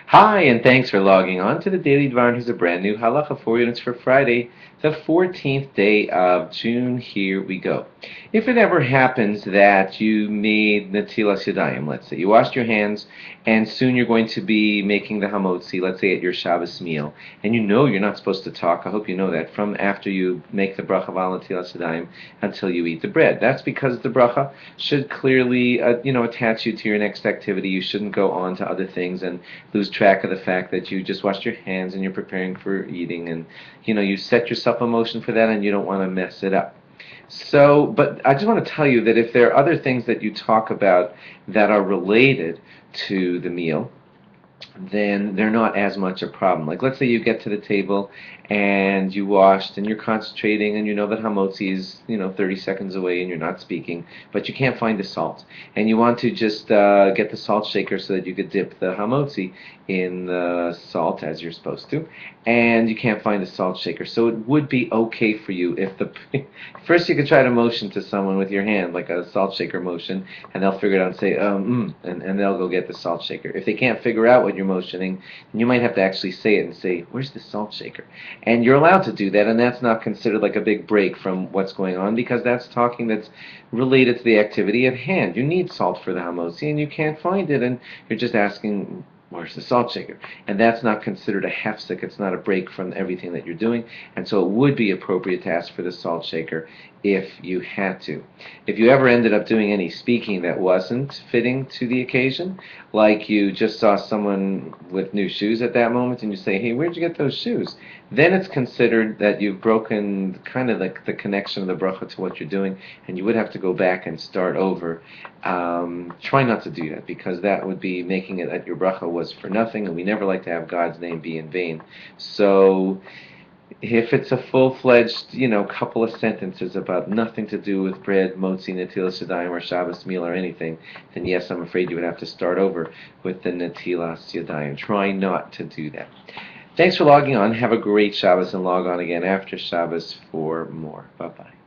Hi, and thanks for logging on to the Daily Dvar. Here's a brand new halacha for you, and it's for Friday, the 14th day of June. Here we go. If it ever happens that you made natilas yadayim, let's say you washed your hands, and soon you're going to be making the hamotzi, let's say at your Shabbos meal, and you know you're not supposed to talk. I hope you know that from after you make the bracha val natilas yadayim until you eat the bread. That's because the bracha should clearly, attach you to your next activity. You shouldn't go on to other things and lose track of the fact that you just washed your hands and you're preparing for eating, and you set yourself in motion for that, and you don't want to mess it up. So, but I just want to tell you that if there are other things that you talk about that are related to the meal, then they're not as much a problem. Like, let's say you get to the table and you washed and you're concentrating and you know that hamotzi is 30 seconds away and you're not speaking, but you can't find the salt, and you want to just get the salt shaker so that you could dip the hamotzi in the salt as you're supposed to, and you can't find the salt shaker. So it would be okay for you if the first you could try to motion to someone with your hand like a salt shaker motion, and they'll figure it out and say and they'll go get the salt shaker. If they can't figure out what you're motioning, you might have to actually say it and say, where's the salt shaker? And you're allowed to do that, and that's not considered like a big break from what's going on, because that's talking that's related to the activity at hand. You need salt for the hamotzi, and you can't find it, and you're just asking, where's the salt shaker? And that's not considered a hefsek. It's not a break from everything that you're doing, and so it would be appropriate to ask for the salt shaker if you had to. If you ever ended up doing any speaking that wasn't fitting to the occasion, like you just saw someone with new shoes at that moment and you say, hey, where'd you get those shoes? Then it's considered that you've broken kind of the connection of the bracha to what you're doing, and you would have to go back and start over. Try not to do that, because that would be making it that your bracha was for nothing, and we never like to have God's name be in vain. So if it's a full-fledged, couple of sentences about nothing to do with bread, motzi, natilas yadayim, or Shabbos meal or anything, then yes, I'm afraid you would have to start over with the natilas yadayim. Try not to do that. Thanks for logging on. Have a great Shabbos, and log on again after Shabbos for more. Bye-bye.